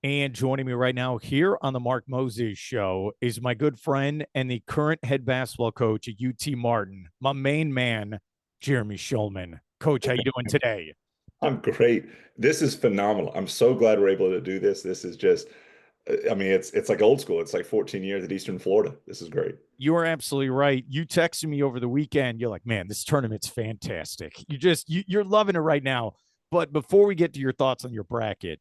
And joining me right now here on the Mark Moses Show is my good friend and the current head basketball coach at UT Martin, my main man, Jeremy Shulman. Coach, how you doing today? I'm great. This is phenomenal. I'm so glad we're able to do this. This is just, I mean, it's like old school. It's like 14 years at Eastern Florida. This is great. You are absolutely right. You texted me over the weekend. You're like, man, this tournament's fantastic. You're loving it right now. But before we get to your thoughts on your bracket,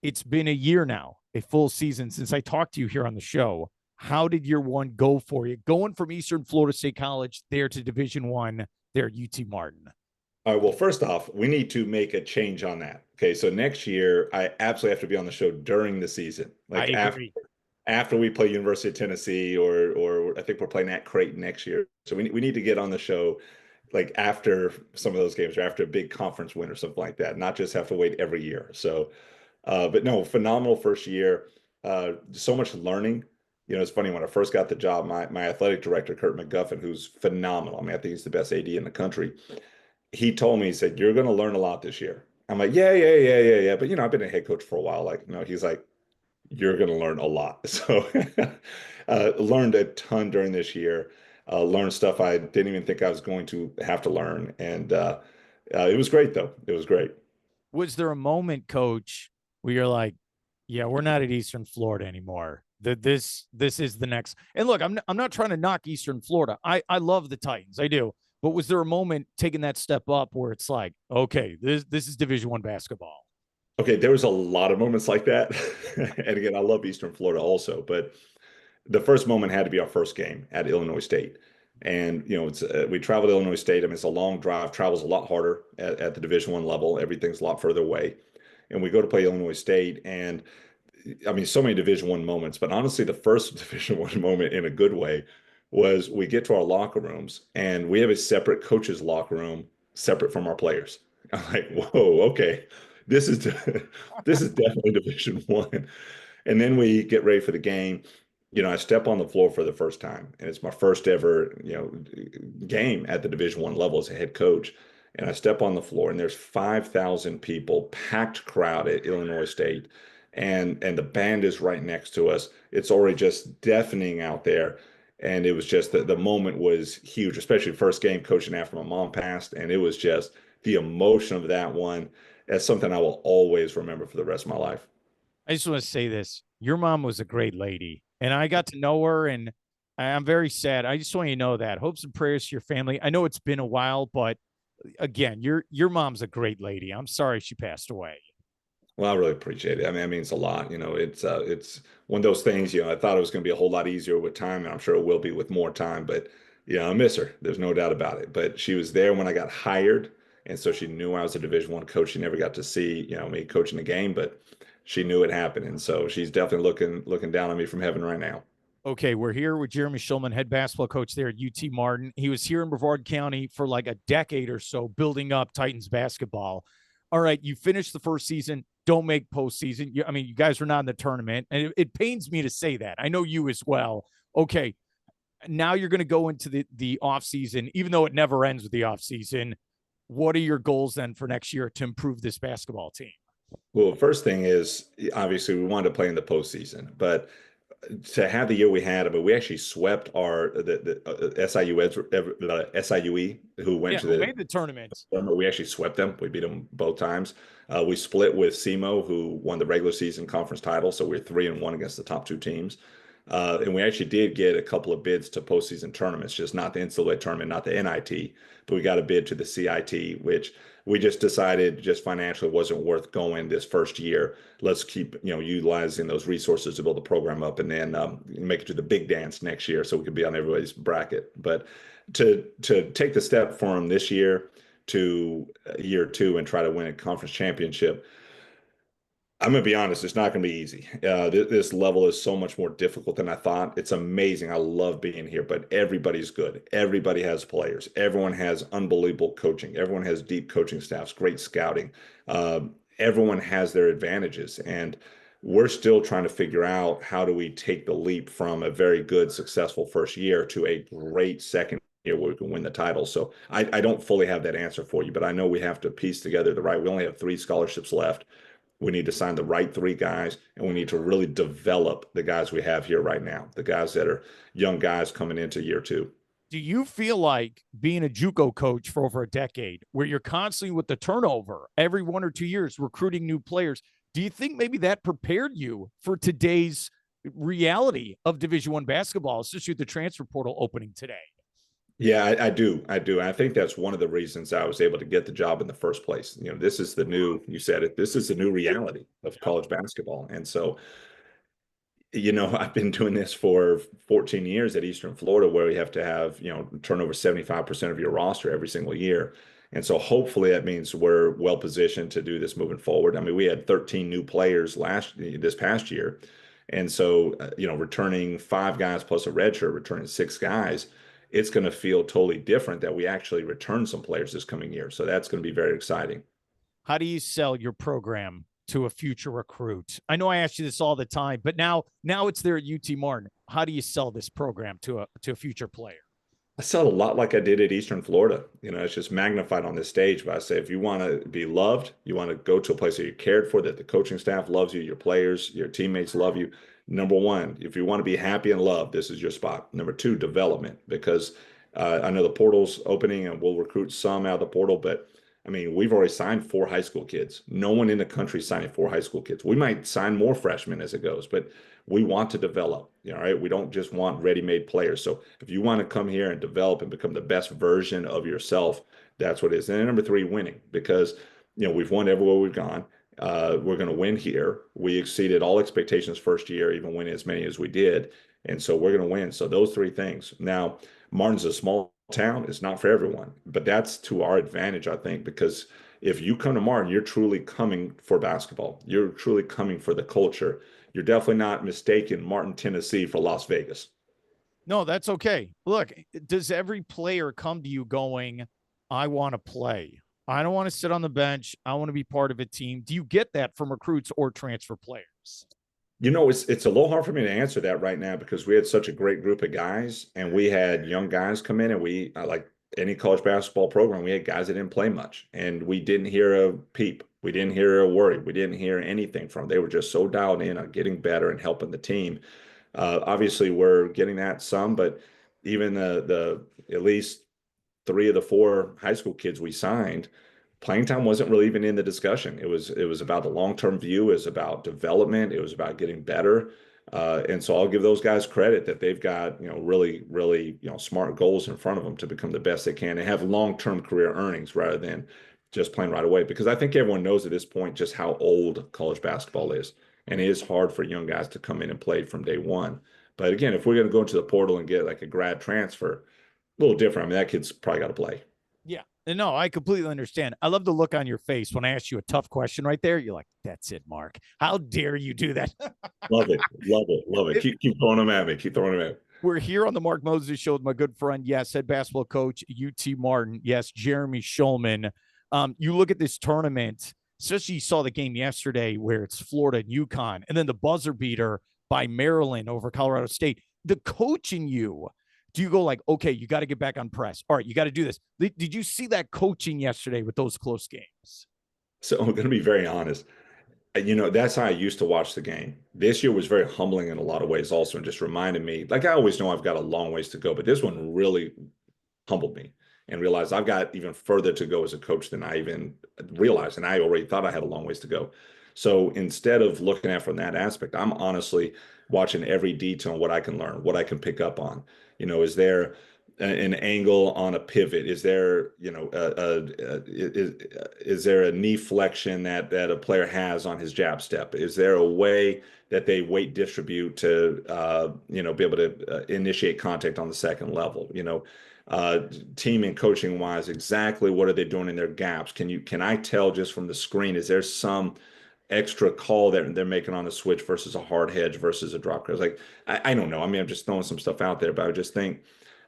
it's been a year now, a full season since I talked to you here on the show. How did year one go for you? Going from Eastern Florida State College there to Division One, there at UT Martin. All right. Well, first off, we need to make a change on that. Okay. So next year, I absolutely have to be on the show during the season, I like agree. after we play University of Tennessee, or I think we're playing at Creighton next year. So we need to get on the show like after some of those games or after a big conference win or something like that, not just have to wait every year. So but no, phenomenal first year. So much learning. It's funny when I first got the job, my athletic director, Kurt McGuffin, who's phenomenal. I mean, I think he's the best AD in the country. He told me, he said, "You're going to learn a lot this year." I'm like, "Yeah, yeah, yeah, yeah, yeah." But I've been a head coach for a while. Like, no, he's like, "You're going to learn a lot." So, learned a ton during this year. Learned stuff I didn't even think I was going to have to learn, and it was great though. It was great. Was there a moment, Coach, where you're like, "Yeah, we're not at Eastern Florida anymore. This is the next." And look, I'm not trying to knock Eastern Florida. I love the Titans, I do. But was there a moment taking that step up where it's like, okay, this is Division One basketball? Okay, there was a lot of moments like that. And again, I love Eastern Florida also, but the first moment had to be our first game at Illinois State. And it's we traveled to Illinois State. I mean, it's a long drive. Travel's a lot harder at the Division One level. Everything's a lot further away. And we go to play Illinois State, and I mean, so many Division One moments. But honestly, the first Division One moment in a good way was we get to our locker rooms, and we have a separate coaches' locker room, separate from our players. I'm like, whoa, okay, this is this is definitely Division One. And then we get ready for the game. I step on the floor for the first time, and it's my first ever, game at the Division One level as a head coach. And I step on the floor, and there's 5,000 people, packed crowd at Illinois State, and the band is right next to us. It's already just deafening out there, and it was just the moment was huge, especially first game coaching after my mom passed, and it was just the emotion of that one. That's something I will always remember for the rest of my life. I just want to say this. Your mom was a great lady, and I got to know her, and I'm very sad. I just want you to know that. Hopes and prayers to your family. I know it's been a while, but again, your mom's a great lady. I'm sorry she passed away. Well, I really appreciate it. I mean, it means a lot. It's one of those things. I thought it was going to be a whole lot easier with time, and I'm sure it will be with more time. But I miss her. There's no doubt about it. But she was there when I got hired, and so she knew I was a Division One coach. She never got to see me coaching the game, but she knew it happened, and so she's definitely looking down on me from heaven right now. Okay, we're here with Jeremy Shulman, head basketball coach there at UT Martin. He was here in Brevard County for like a decade or so, building up Titans basketball. All right, you finished the first season, don't make postseason. I mean, you guys are not in the tournament, and it pains me to say that. I know you as well. Okay, now you're going to go into the off season, even though it never ends with the off season. What are your goals then for next year to improve this basketball team? Well, first thing is obviously we wanted to play in the postseason, but to have the year we had, but we actually swept our the SIUE who went Yeah, to who the made the tournament? remember, we actually swept them. We beat them both times. We split with SEMO, who won the regular season conference title. So we're 3-1 against the top two teams. And we actually did get a couple of bids to postseason tournaments, just not the NCAA tournament, not the NIT, but we got a bid to the CIT, which we just decided just financially wasn't worth going this first year. Let's keep, utilizing those resources to build the program up, and then make it to the big dance next year so we can be on everybody's bracket. But to take the step for them this year to year two and try to win a conference championship, I'm going to be honest, it's not going to be easy. This level is so much more difficult than I thought. It's amazing. I love being here, but everybody's good. Everybody has players. Everyone has unbelievable coaching. Everyone has deep coaching staffs, great scouting. Everyone has their advantages. And we're still trying to figure out how do we take the leap from a very good, successful first year to a great second year where we can win the title. So I don't fully have that answer for you, but I know we have to piece together the right. We only have three scholarships left. We need to sign the right three guys, and we need to really develop the guys we have here right now, the guys that are young guys coming into year two. Do you feel like being a JUCO coach for over a decade, where you're constantly with the turnover every 1 or 2 years, recruiting new players, do you think maybe that prepared you for today's reality of Division I basketball, especially with the transfer portal opening today? Yeah, I do. I do. I think that's one of the reasons I was able to get the job in the first place. This is the new, you said it, this is the new reality of college basketball. And so, I've been doing this for 14 years at Eastern Florida, where we have to have, turn over 75% of your roster every single year. And so hopefully that means we're well positioned to do this moving forward. I mean, we had 13 new players this past year. And so, returning 5 guys plus a redshirt, returning 6 guys, it's going to feel totally different that we actually return some players this coming year. So that's going to be very exciting. How do you sell your program to a future recruit? I know I ask you this all the time, but now it's there at UT Martin. How do you sell this program to a future player? I sell a lot like I did at Eastern Florida. It's just magnified on this stage. But I say, if you want to be loved, you want to go to a place that you're cared for, that the coaching staff loves you, your players, your teammates love you. Number one, if you want to be happy and loved, this is your spot. Number two, development, because I know the portal's opening and we'll recruit some out of the portal, but I mean, we've already signed 4 high school kids. No one in the country is signing 4 high school kids. We might sign more freshmen as it goes, but we want to develop. Right? We don't just want ready-made players. So if you want to come here and develop and become the best version of yourself, that's what it is. And then number three, winning, because we've won everywhere we've gone. We're going to win here. We exceeded all expectations first year, even winning as many as we did. And so we're going to win. So those 3 things. Now, Martin's a small town. It's not for everyone, but that's to our advantage, I think, because if you come to Martin, you're truly coming for basketball. You're truly coming for the culture. You're definitely not mistaking Martin, Tennessee for Las Vegas. No, that's okay. Look, does every player come to you going, I want to play? I don't want to sit on the bench. I want to be part of a team. Do you get that from recruits or transfer players? It's a little hard for me to answer that right now because we had such a great group of guys, and we had young guys come in, and we like any college basketball program, we had guys that didn't play much, and we didn't hear a peep. We didn't hear a worry. We didn't hear anything from them. They were just so dialed in on getting better and helping the team. Obviously, we're getting that some, but even the at least 3 of the 4 high school kids we signed, playing time wasn't really even in the discussion. It was about the long-term view. It was about development. It was about getting better. And so I'll give those guys credit that they've got, really, really, smart goals in front of them to become the best they can and have long-term career earnings rather than just playing right away. Because I think everyone knows at this point just how old college basketball is. And it is hard for young guys to come in and play from day one. But again, if we're going to go into the portal and get like a grad transfer, a little different. I mean, that kid's probably got to play. Yeah. No, I completely understand. I love the look on your face when I ask you a tough question right there. You're like, that's it, Mark. How dare you do that? Love it. Love it. Love it. Keep throwing them at me. Keep throwing them at me. We're here on the Mark Moses Show with my good friend, yes, head basketball coach, UT Martin, yes, Jeremy Shulman. You look at this tournament, especially you saw the game yesterday where it's Florida and UConn, and then the buzzer beater by Maryland over Colorado State. The coach in you, do you go like, okay, you got to get back on press. All right, you got to do this. Did you see that coaching yesterday with those close games? So I'm going to be very honest. That's how I used to watch the game. This year was very humbling in a lot of ways also, and just reminded me, like I always know I've got a long ways to go, but this one really humbled me and realized I've got even further to go as a coach than I even realized. And I already thought I had a long ways to go. So instead of looking at it from that aspect, I'm honestly watching every detail on what I can learn, what I can pick up on. Is there an angle on a pivot? Is there, is there a knee flexion that a player has on his jab step? Is there a way that they weight distribute to, be able to initiate contact on the second level? Team and coaching wise, exactly what are they doing in their gaps? Can I tell just from the screen, is there some extra call that they're making on a switch versus a hard hedge versus a drop? Because I don't know. I mean, I'm just throwing some stuff out there, but I just think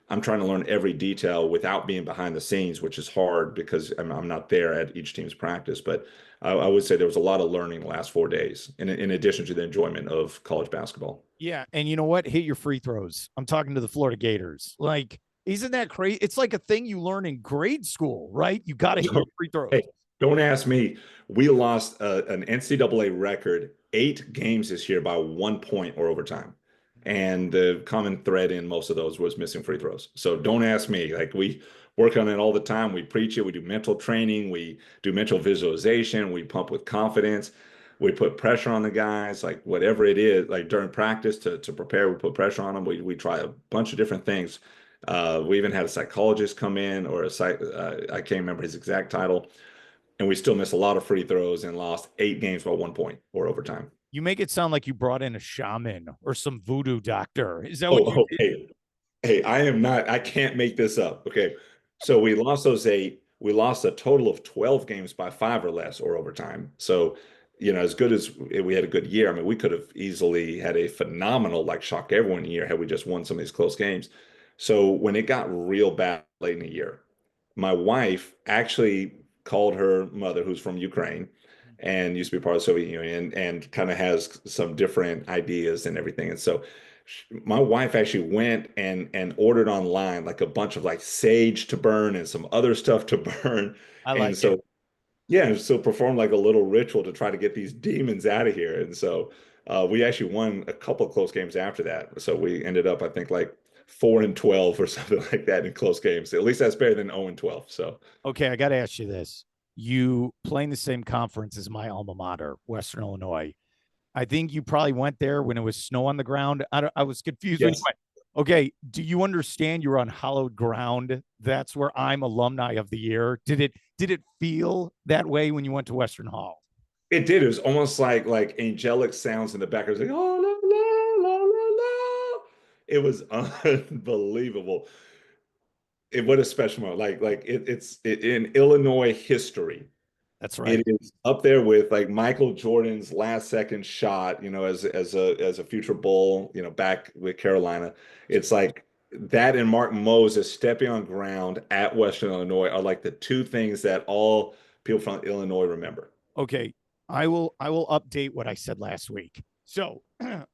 I'm trying to learn every detail without being behind the scenes, which is hard because I'm not there at each team's practice. But I would say there was a lot of learning the last 4 days, in addition to the enjoyment of college basketball. Yeah, and you know what? Hit your free throws. I'm talking to the Florida Gators. Like, isn't that crazy? It's like a thing you learn in grade school, right? You got to hit your free throws. Hey, Don't ask me. We lost an NCAA record 8 games this year by 1 point or overtime. And the common thread in most of those was missing free throws. So don't ask me. Like we work on it all the time. We preach it. We do mental training. We do mental visualization. We pump with confidence. We put pressure on the guys, like whatever it is, like during practice to prepare, we put pressure on them. We try a bunch of different things. We even had a psychologist come in or a psych, I can't remember his exact title, and we still missed a lot of free throws and lost 8 games by 1 point or overtime. You make it sound like you brought in a shaman or some voodoo doctor. Is that what you Oh, did? hey, I am not, I can't make this up. Okay. So we lost those 8. We lost a total of 12 games by 5 or less or overtime. So, as good as we had a good year, I mean, we could have easily had a phenomenal, like shock everyone year had we just won some of these close games. So when it got real bad late in the year, my wife actually called her mother, who's from Ukraine and used to be part of the Soviet Union, and kind of has some different ideas and everything. And so my wife actually went and ordered online like a bunch of like sage to burn and some other stuff to burn. I And like it. so yeah, and so performed like a little ritual to try to get these demons out of here. And so we actually won a couple of close games after that. So we ended up, I think, like 4-12 or something like that in close games. At least that's better than 0-12. So Okay, I got to ask you this. You play in the same conference as my alma mater, Western Illinois. I think you probably went there when it was snow on the ground. I was confused when you yes, went. Okay, do you understand you're on hallowed ground? That's where I'm alumni of the year. Did it feel that way when you went to Western Hall? it did. It was almost like angelic sounds in the back. It was like, oh, la, la, la, la, la. It was unbelievable. What a special moment. In Illinois history. That's It right. is up there with like Michael Jordan's last second shot, as a future Bull, back with Carolina. It's like that and Mark Moses stepping on ground at Western Illinois are like the two things that all people from Illinois remember. Okay, I will update what I said last week. So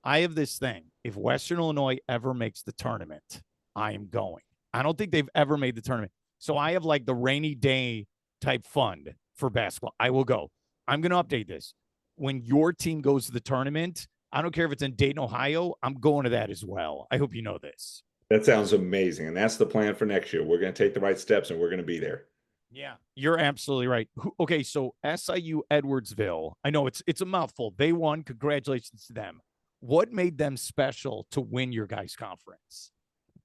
I have this thing. If Western Illinois ever makes the tournament, I am going. I don't think they've ever made the tournament. So I have like the rainy day type fund for basketball. I will go. I'm going to update this. When your team goes to the tournament, I don't care if it's in Dayton, Ohio, I'm going to that as well. I hope you know this. That sounds amazing. And that's the plan for next year. We're going to take the right steps and we're going to be there. Yeah, you're absolutely right. Okay, so SIU Edwardsville. I know it's a mouthful. They won. Congratulations to them. What made them special to win your guys' conference?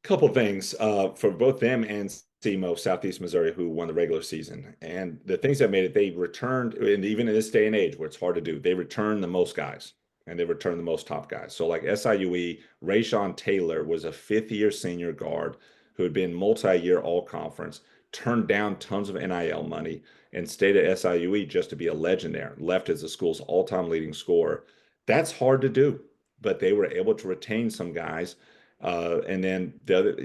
Couple things for both them and SEMO, Southeast Missouri, who won the regular season. And the things that made it, they returned, and even in this day and age where it's hard to do, they returned the most guys and they returned the most top guys. So like SIUE, Rayshawn Taylor was a fifth-year senior guard who had been multi-year all-conference, turned down tons of NIL money, and stayed at SIUE just to be a legend there, left as the school's all-time leading scorer. That's hard to do, but they were able to retain some guys and then the other,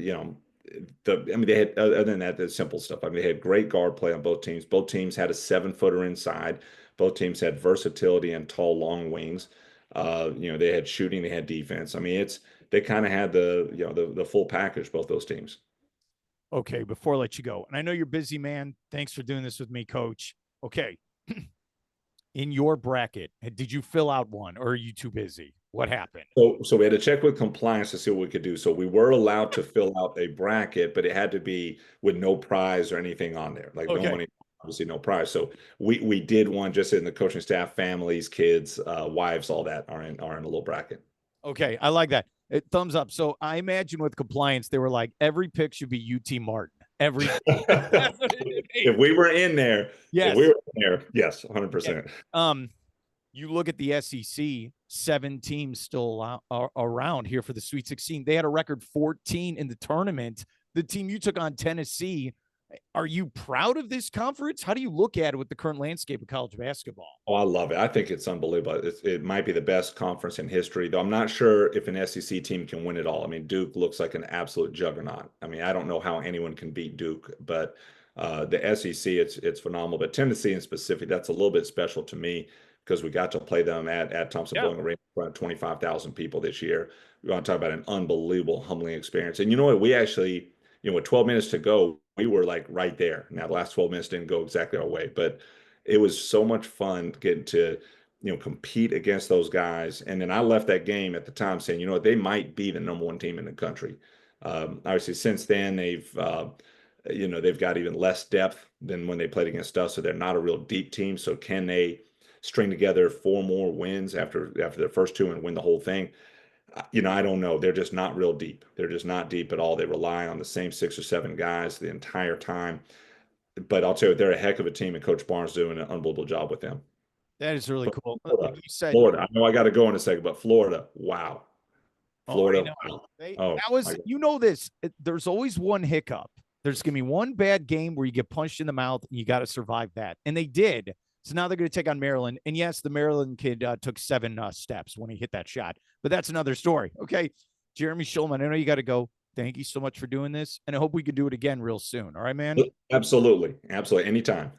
I mean, they had, other than that, the simple stuff. I mean, they had great guard play on both teams. Both teams had a 7-footer inside. Both teams had versatility and tall, long wings. They had shooting, they had defense. I mean, they kind of had the full package, both those teams. Okay, before I let you go, and I know you're busy, man. Thanks for doing this with me, Coach. Okay, in your bracket, did you fill out one, or are you too busy? What happened? So we had to check with compliance to see what we could do. So we were allowed to fill out a bracket, but it had to be with no prize or anything on there, like no Okay, money, obviously no prize. So we did one just in the coaching staff, families, kids, wives, all that are in a little bracket. okay, I like that. Thumbs up. So I imagine with compliance, they were like, every pick should be UT Martin. Every If we were in there, if we yes, were in there, yes, yeah. 100%. You look at the SEC, 7 teams still around here for the Sweet 16. They had a record 14 in the tournament. The team you took on, Tennessee, are you proud of this conference? How do you look at it with the current landscape of college basketball? Oh, I love it. I think it's unbelievable. It might be the best conference in history, though I'm not sure if an SEC team can win it all. I mean, Duke looks like an absolute juggernaut. I mean, I don't know how anyone can beat Duke, but the SEC, it's phenomenal. But Tennessee in specific, that's a little bit special to me because we got to play them at Thompson Yeah. Boling Arena in front of 25,000 people this year. We want to talk about an unbelievable, humbling experience. And you know what? We actually, with 12 minutes to go, we were like right there. Now, the last 12 minutes didn't go exactly our way, but it was so much fun getting to, compete against those guys. And then I left that game at the time saying, they might be the number one team in the country. Obviously, since then they've got even less depth than when they played against us, so they're not a real deep team. So can they string together 4 more wins after their first two and win the whole thing? I don't know. They're just not real deep. They're just not deep at all. They rely on the same 6 or 7 guys the entire time. But I'll tell you, they're a heck of a team, and Coach Barnes doing an unbelievable job with them. That is really But cool. Like Florida, you said, Florida. I know I got to go in a second, but Florida, wow. oh, I Florida, know. wow. They, Oh, that my was, God. this. There's always one hiccup. There's going to be one bad game where you get punched in the mouth and you got to survive that. And they did. So now they're going to take on Maryland. And yes, the Maryland kid took 7 steps when he hit that shot, but that's another story. Okay. Jeremy Shulman, I know you got to go. Thank you so much for doing this. And I hope we can do it again real soon. All right, man. Absolutely. Absolutely. Anytime.